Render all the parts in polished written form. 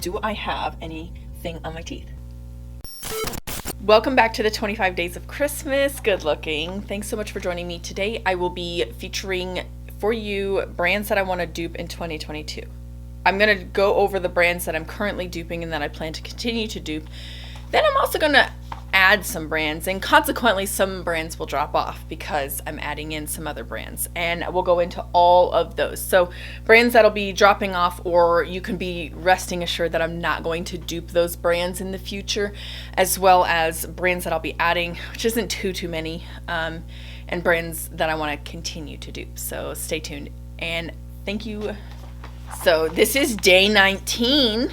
Do I have anything on my teeth? Welcome back to the 25 Days of Christmas. Good looking. Thanks so much for joining me. Today I will be featuring for you brands that I want to dupe in 2022. I'm going to go over the brands that I'm currently duping and that I plan to continue to dupe. Then I'm also going to add some brands, and consequently some brands will drop off because I'm adding in some other brands, and we'll go into all of those. So brands that'll be dropping off, or you can be resting assured that I'm not going to dupe those brands in the future, as well as brands that I'll be adding, which isn't too many, and brands that I want to continue to dupe. So stay tuned and thank you. So this is day 19.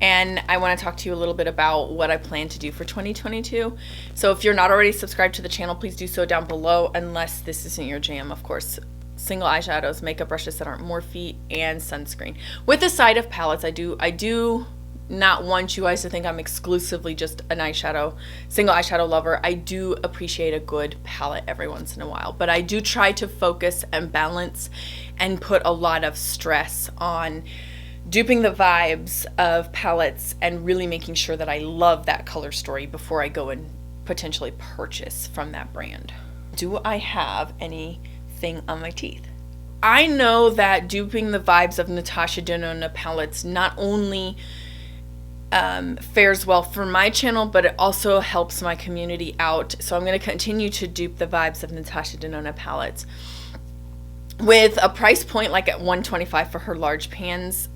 And I want to talk to you a little bit about what I plan to do for 2022. So if you're not already subscribed to the channel, please do so down below, unless this isn't your jam, of course. Single eyeshadows, makeup brushes that aren't Morphe, and sunscreen. With the side of palettes, I do not want you guys to think I'm exclusively just an single eyeshadow lover. I do appreciate a good palette every once in a while, but I do try to focus and balance and put a lot of stress on duping the vibes of palettes and really making sure that I love that color story before I go and potentially purchase from that brand. Do I have anything on my teeth? I know that duping the vibes of Natasha Denona palettes not only fares well for my channel, but it also helps my community out. So I'm going to continue to dupe the vibes of Natasha Denona palettes with a price point like at $125 for her large pans.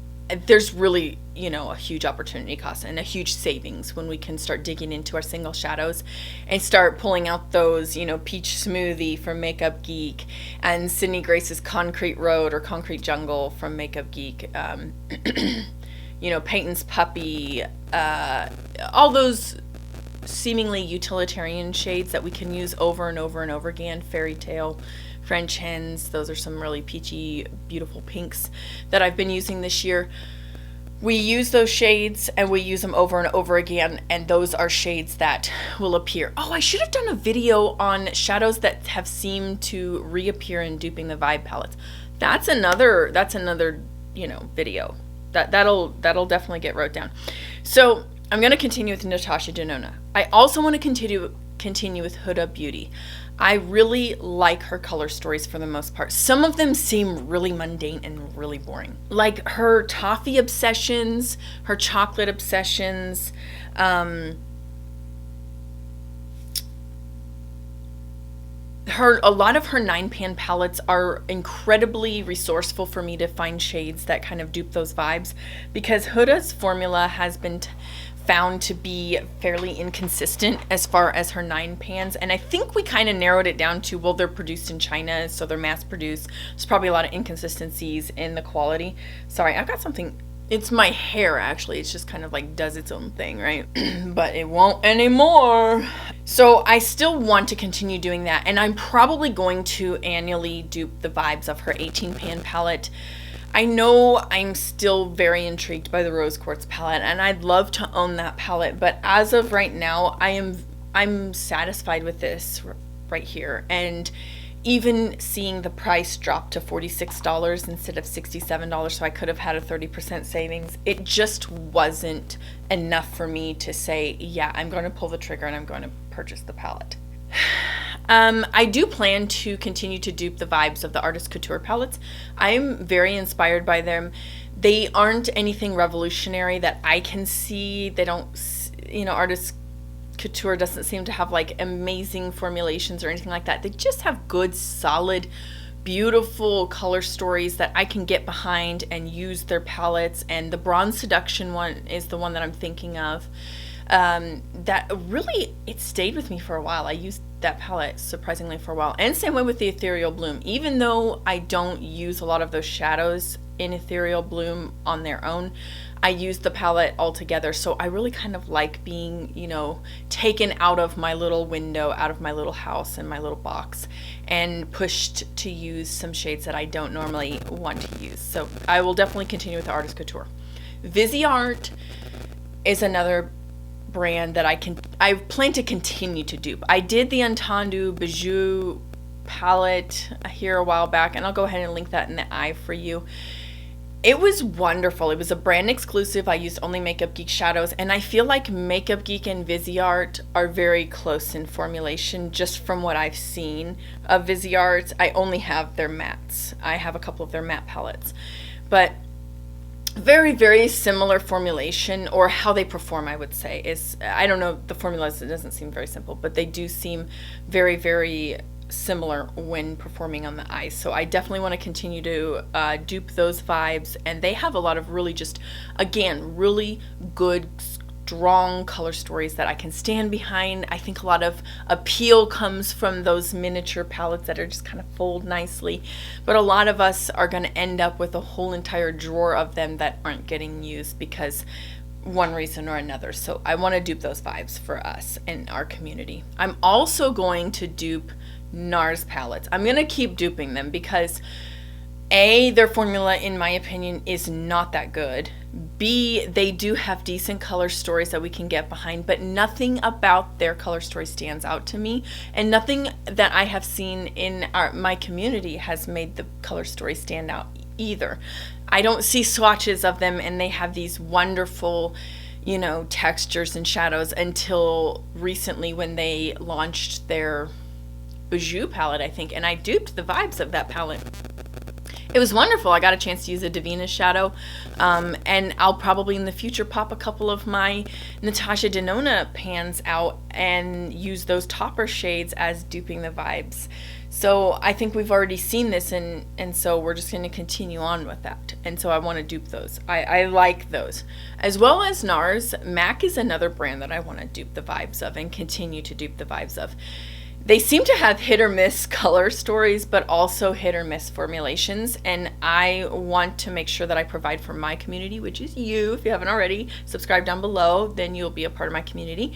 There's really, a huge opportunity cost and a huge savings when we can start digging into our single shadows and start pulling out those, Peach Smoothie from Makeup Geek and Sydney Grace's Concrete Road or Concrete Jungle from Makeup Geek, Peyton's Puppy, all those seemingly utilitarian shades that we can use over and over and over again. Fairy Tale, French Hens, those are some really peachy, beautiful pinks that I've been using this year. We use those shades and we use them over and over again, and those are shades that will appear. Oh, I should have done a video on shadows that have seemed to reappear in duping the Vibe palettes. That's another video. That'll definitely get wrote down. So I'm going to continue with Natasha Denona. I also want to continue with Huda Beauty. I really like her color stories for the most part. Some of them seem really mundane and really boring. Like her toffee obsessions, her chocolate obsessions, a lot of her 9-pan palettes are incredibly resourceful for me to find shades that kind of dupe those vibes, because Huda's formula has been found to be fairly inconsistent as far as her 9 pans, and I think we kind of narrowed it down to, well, they're produced in China, so they're mass produced. There's probably a lot of inconsistencies in the quality. Sorry, I've got something, it's my hair actually, it's just kind of like does its own thing, right? But it won't anymore. So I still want to continue doing that, and I'm probably going to annually dupe the vibes of her 18-pan palette. I know I'm still very intrigued by the Rose Quartz palette, and I'd love to own that palette, but as of right now, I'm satisfied with this right here. And even seeing the price drop to $46 instead of $67, so I could have had a 30% savings, it just wasn't enough for me to say, yeah, I'm going to pull the trigger and I'm going to purchase the palette. I do plan to continue to dupe the vibes of the Artist Couture palettes. I'm very inspired by them. They aren't anything revolutionary that I can see. They don't, Artist Couture doesn't seem to have like amazing formulations or anything like that. They just have good, solid, beautiful color stories that I can get behind and use their palettes. And the Bronze Seduction one is the one that I'm thinking of. That really, it stayed with me for a while. I used that palette surprisingly for a while, and same way with the Ethereal Bloom. Even though I don't use a lot of those shadows in Ethereal Bloom on their own, I use the palette altogether. So I really kind of like being, taken out of my little window, out of my little house and my little box, and pushed to use some shades that I don't normally want to use. So I will definitely continue with the Artist Couture. Viseart is another brand that I plan to continue to dupe. I did the Entendu Bijou palette here a while back, and I'll go ahead and link that in the eye for you. It was wonderful. It was a brand exclusive. I used only Makeup Geek shadows, and I feel like Makeup Geek and Viseart are very close in formulation just from what I've seen of Viseart. I only have their mattes. I have a couple of their matte palettes, but very, very similar formulation, or how they perform, I would say, is, I don't know, the formula, it doesn't seem very simple, but they do seem very, very similar when performing on the eyes. So I definitely want to continue to dupe those vibes, and they have a lot of really just, again, really good, strong color stories that I can stand behind. I think a lot of appeal comes from those miniature palettes that are just kind of fold nicely, but a lot of us are going to end up with a whole entire drawer of them that aren't getting used because one reason or another. So I want to dupe those vibes for us and our community. I'm also going to dupe NARS palettes. I'm going to keep duping them because A, their formula, in my opinion, is not that good. B, they do have decent color stories that we can get behind, but nothing about their color story stands out to me, and nothing that I have seen in my community has made the color story stand out either. I don't see swatches of them, and they have these wonderful, you know, textures and shadows until recently when they launched their Bijou palette, I think, and I duped the vibes of that palette. It was wonderful. I got a chance to use a Davina shadow, and I'll probably in the future pop a couple of my Natasha Denona pans out and use those topper shades as duping the vibes. So I think we've already seen this, and so we're just going to continue on with that. And so I want to dupe those. I like those. As well as NARS, MAC is another brand that I want to dupe the vibes of and continue to dupe the vibes of. They seem to have hit or miss color stories, but also hit or miss formulations, and I want to make sure that I provide for my community, which is you. If you haven't already, subscribe down below, then you'll be a part of my community.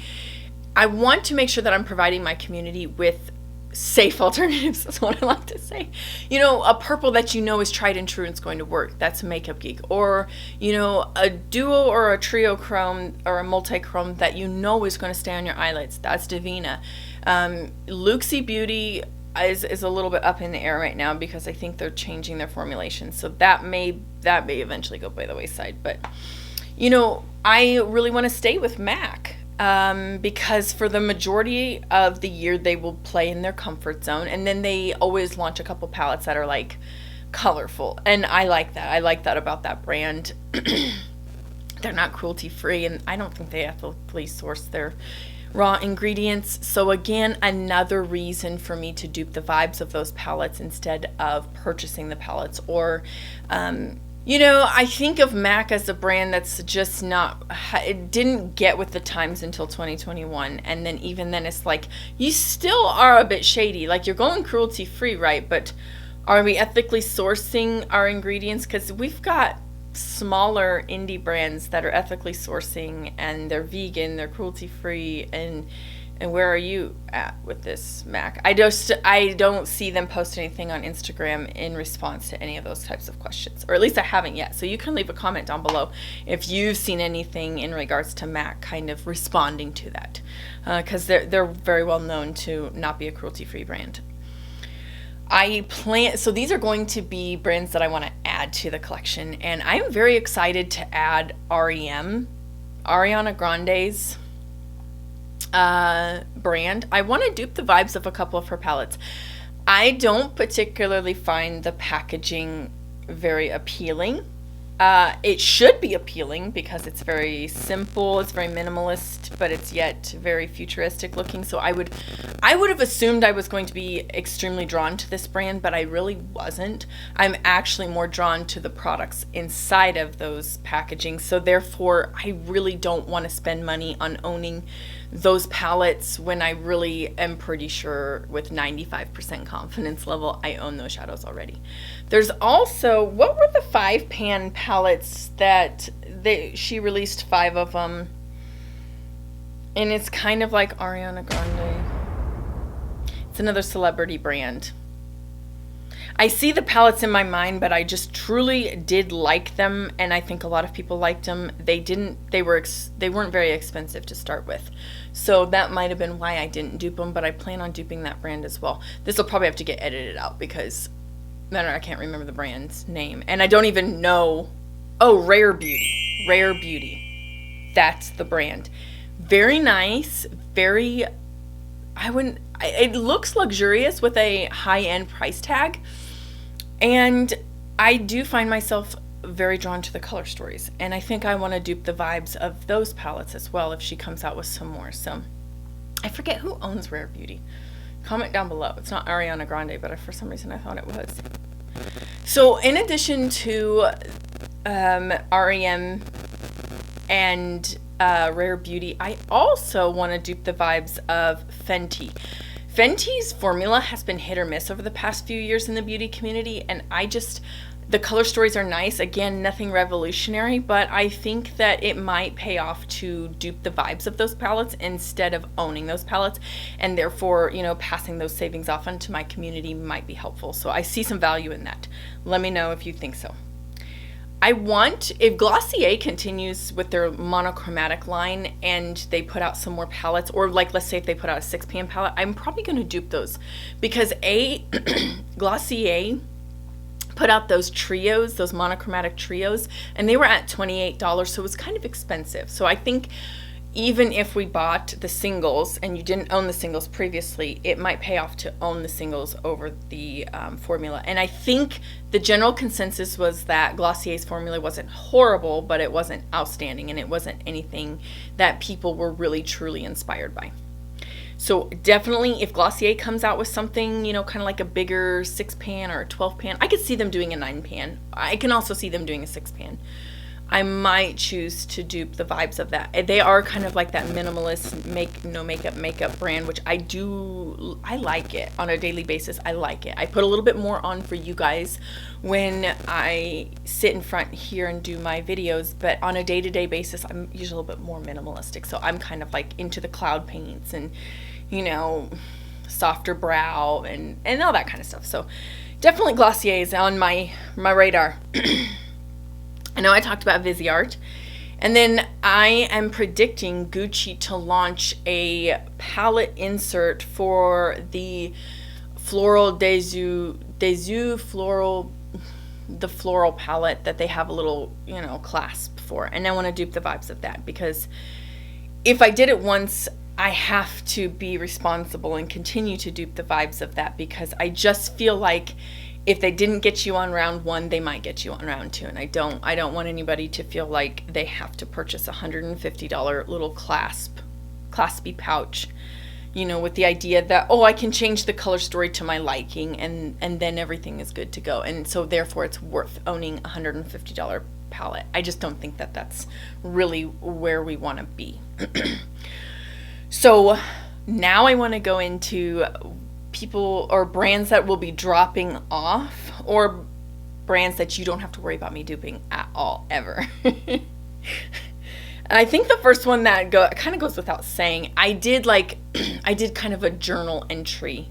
I want to make sure that I'm providing my community with safe alternatives. That's what I like to say. You know, a purple that you know is tried and true and it's going to work. That's Makeup Geek. Or, you know, a duo or a trio chrome or a multi-chrome that you know is going to stay on your eyelids. That's Davina. Luxie Beauty is a little bit up in the air right now because I think they're changing their formulation. So that may eventually go by the wayside. But, you know, I really want to stay with MAC. Because for the majority of the year they will play in their comfort zone, and then they always launch a couple palettes that are like colorful, and I like that. I like that about that brand. They're not cruelty free, and I don't think they ethically source their raw ingredients. So again, another reason for me to dupe the vibes of those palettes instead of purchasing the palettes. Or you know, I think of MAC as a brand that's just not, it didn't get with the times until 2021. And then even then it's like, you still are a bit shady. Like, you're going cruelty free, right? But are we ethically sourcing our ingredients? Because we've got smaller indie brands that are ethically sourcing, and they're vegan, they're cruelty free, and where are you at with this, MAC? I don't see them post anything on Instagram in response to any of those types of questions, or at least I haven't yet. So you can leave a comment down below if you've seen anything in regards to MAC kind of responding to that, because they're very well known to not be a cruelty-free brand. So these are going to be brands that I want to add to the collection, and I'm very excited to add REM, Ariana Grande's brand. I want to dupe the vibes of a couple of her palettes. I don't particularly find the packaging very appealing. It should be appealing because it's very simple, it's very minimalist, but it's yet very futuristic looking. So I would have assumed I was going to be extremely drawn to this brand, but I really wasn't. I'm actually more drawn to the products inside of those packaging. So therefore, I really don't want to spend money on owning those palettes when I really am pretty sure with 95% confidence level I own those shadows already. There's also, what were the 5-pan palettes that she released 5 of them, and it's kind of like Ariana Grande. It's another celebrity brand. I see the palettes in my mind, but I just truly did like them, and I think a lot of people liked them. They weren't very expensive to start with, so that might have been why I didn't dupe them. But I plan on duping that brand as well. This will probably have to get edited out because I can't remember the brand's name, and I don't even know Oh, Rare Beauty. Rare Beauty. That's the brand. Very nice. Very, it looks luxurious with a high-end price tag. And I do find myself very drawn to the color stories. And I think I want to dupe the vibes of those palettes as well if she comes out with some more. So I forget who owns Rare Beauty. Comment down below. It's not Ariana Grande, but for some reason I thought it was. So in addition to REM and Rare Beauty, I also want to dupe the vibes of Fenty. Fenty's formula has been hit or miss over the past few years in the beauty community, and the color stories are nice. Again, nothing revolutionary, but I think that it might pay off to dupe the vibes of those palettes instead of owning those palettes, and therefore, you know, passing those savings off onto my community might be helpful. So I see some value in that. Let me know if you think so. If Glossier continues with their monochromatic line and they put out some more palettes, or like let's say if they put out a 6 p.m. palette, I'm probably going to dupe those because Glossier put out those trios, those monochromatic trios, and they were at $28, so it was kind of expensive. So I think even if we bought the singles and you didn't own the singles previously, it might pay off to own the singles over the formula. And I think the general consensus was that Glossier's formula wasn't horrible, but it wasn't outstanding, and it wasn't anything that people were really truly inspired by. So definitely if Glossier comes out with something, you know, kind of like a bigger 6 pan or a 12 pan, I could see them doing a 9 pan. I can also see them doing a 6 pan. I might choose to dupe the vibes of that. They are kind of like that minimalist no makeup brand, which I like it on a daily basis. I like it. I put a little bit more on for you guys when I sit in front here and do my videos, but on a day-to-day basis, I'm usually a little bit more minimalistic. So I'm kind of like into the cloud paints and, you know, softer brow and all that kind of stuff. So definitely Glossier is on my radar. I know I talked about Viseart, and then I am predicting Gucci to launch a palette insert for the floral the floral palette that they have a little, you know, clasp for, and I want to dupe the vibes of that because if I did it once, I have to be responsible and continue to dupe the vibes of that because I just feel like if they didn't get you on round 1, they might get you on round 2, and I don't want anybody to feel like they have to purchase a $150 little claspy pouch, you know, with the idea that, oh, I can change the color story to my liking and then everything is good to go, and so therefore it's worth owning a $150 palette. I just don't think that that's really where we want to be. So now I want to go into people or brands that will be dropping off, or brands that you don't have to worry about me duping at all ever. And I think the first one that kind of goes without saying, I did kind of a journal entry.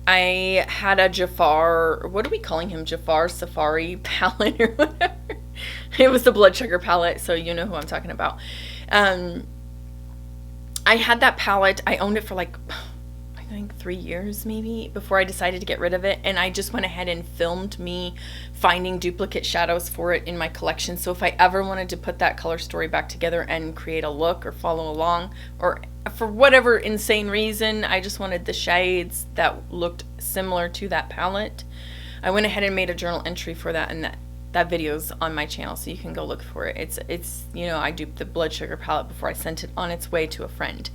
I had a Jafar, what are we calling him, Jafar Safari palette or whatever. It was the blood sugar palette, so you know who I'm talking about. I had that palette. I owned it for like, I think 3 years maybe before I decided to get rid of it, and I just went ahead and filmed me finding duplicate shadows for it in my collection. So if I ever wanted to put that color story back together and create a look or follow along, or for whatever insane reason I just wanted the shades that looked similar to that palette, I went ahead and made a journal entry for that, and that video's on my channel, so you can go look for it. It's you know, I duped the blood sugar palette before I sent it on its way to a friend.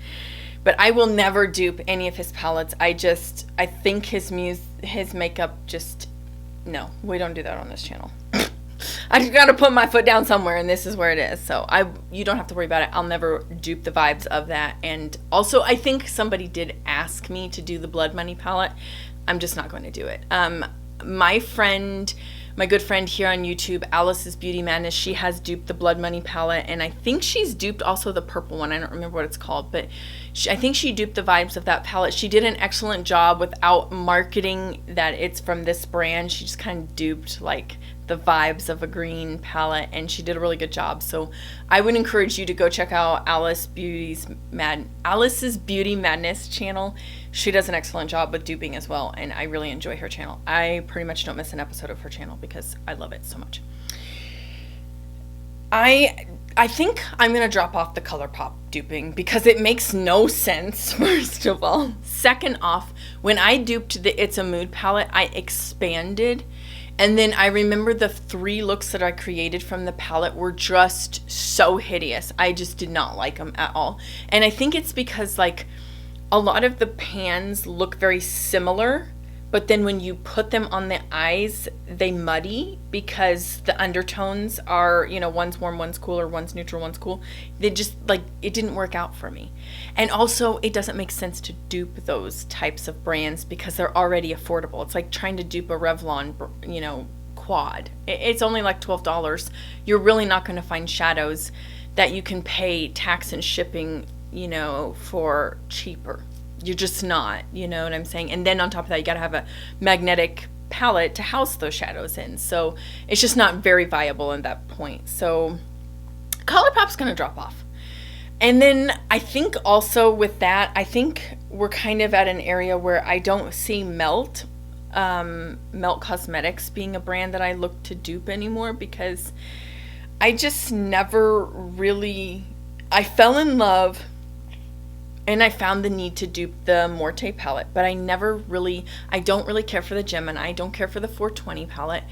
But I will never dupe any of his palettes. I think his makeup just, no, we don't do that on this channel. I just gotta put my foot down somewhere, and this is where it is. So you don't have to worry about it. I'll never dupe the vibes of that. And also, I think somebody did ask me to do the Blood Money palette. I'm just not going to do it. My good friend here on YouTube, Alice's Beauty Madness, she has duped the Blood Money palette, and I think she's duped also the purple one. I don't remember what it's called, but I think she duped the vibes of that palette. She did an excellent job without marketing that it's from this brand. She just kind of duped like the vibes of a green palette, and she did a really good job. So I would encourage you to go check out Alice's Beauty Madness channel. She does an excellent job with duping as well, and I really enjoy her channel. I pretty much don't miss an episode of her channel because I love it so much. I think I'm going to drop off the Colourpop duping because it makes no sense, first of all. Second off, when I duped the It's a Mood palette, I expanded. And then I remember the 3 looks that I created from the palette were just so hideous. I just did not like them at all. And I think it's because like a lot of the pans look very similar, but then when you put them on the eyes, they muddy because the undertones are, you know, one's warm, one's cool, or one's neutral, one's cool. They just, like, it didn't work out for me. And also, it doesn't make sense to dupe those types of brands because they're already affordable. It's like trying to dupe a Revlon, you know, quad. It's only like $12. You're really not going to find shadows that you can pay tax and shipping, you know, for cheaper. You're just not, you know what I'm saying? And then on top of that, you got to have a magnetic palette to house those shadows in. So it's just not very viable at that point. So Colourpop's going to drop off. And then I think also with that, I think we're kind of at an area where I don't see Melt Cosmetics being a brand that I look to dupe anymore I fell in love and I found the need to dupe the Morte palette, but I don't really care for the Gemini. I don't care for the 420 palette.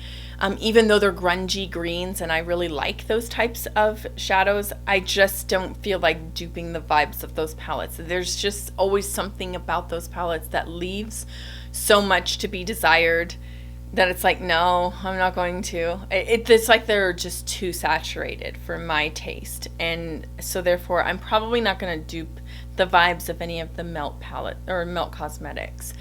Even though they're grungy greens and I really like those types of shadows, I just don't feel like duping the vibes of those palettes. There's just always something about those palettes that leaves so much to be desired that it's like, no, I'm not going to. It's like they're just too saturated for my taste. And so therefore, I'm probably not going to dupe the vibes of any of the Melt palette or Melt Cosmetics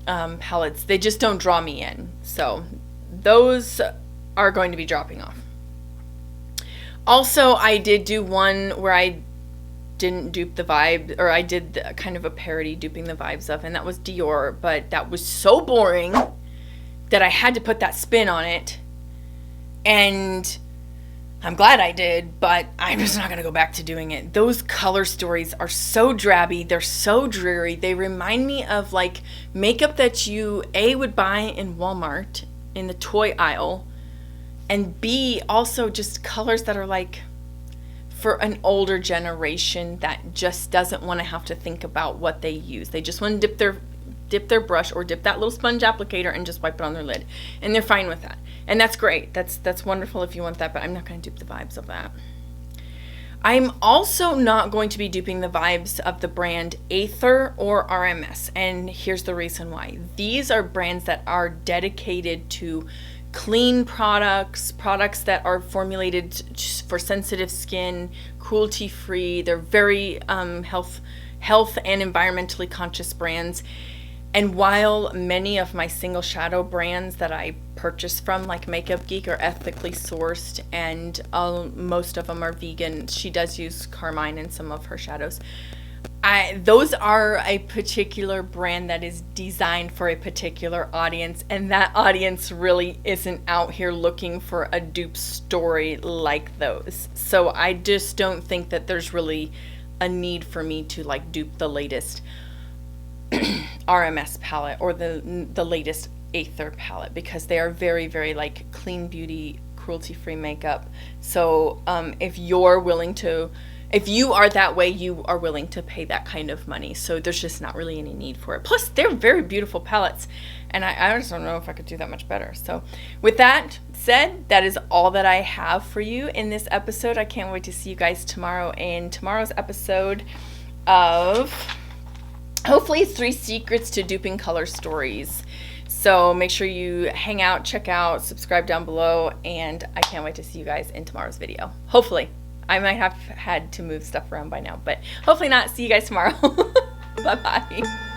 palettes. They just don't draw me in. So those are going to be dropping off. Also, I did do one where I didn't dupe the vibe, or I did kind of a parody duping the vibes of, and that was Dior, but that was so boring that I had to put that spin on it, and I'm glad I did, but I'm just not going to go back to doing it. Those color stories are so drabby, they're so dreary, they remind me of like makeup that you A, would buy in Walmart in the toy aisle, and B, also just colors that are like for an older generation that just doesn't want to have to think about what they use. They just want to dip their brush or dip that little sponge applicator and just wipe it on their lid, and they're fine with that, and that's great. That's wonderful if you want that, but I'm not going to dupe the vibes of that. I'm also not going to be duping the vibes of the brand Aether or RMS, and here's the reason why. These are brands that are dedicated to clean products that are formulated for sensitive skin, cruelty free. They're very health and environmentally conscious brands. And while many of my single shadow brands that I purchase from, like Makeup Geek, are ethically sourced, and most of them are vegan, she does use carmine in some of her shadows. Those are a particular brand that is designed for a particular audience, and that audience really isn't out here looking for a dupe story like those. So I just don't think that there's really a need for me to like dupe the latest RMS palette or the latest Aether palette, because they are very, very like clean beauty, cruelty-free makeup. So if you are that way, you are willing to pay that kind of money. So there's just not really any need for it. Plus, they're very beautiful palettes, and I just don't know if I could do that much better. So with that said, that is all that I have for you in this episode. I can't wait to see you guys tomorrow in tomorrow's episode of, hopefully, it's 3 secrets to duping color stories. So make sure you hang out, check out, subscribe down below, and I can't wait to see you guys in tomorrow's video. Hopefully. I might have had to move stuff around by now, but hopefully not. See you guys tomorrow. Bye-bye.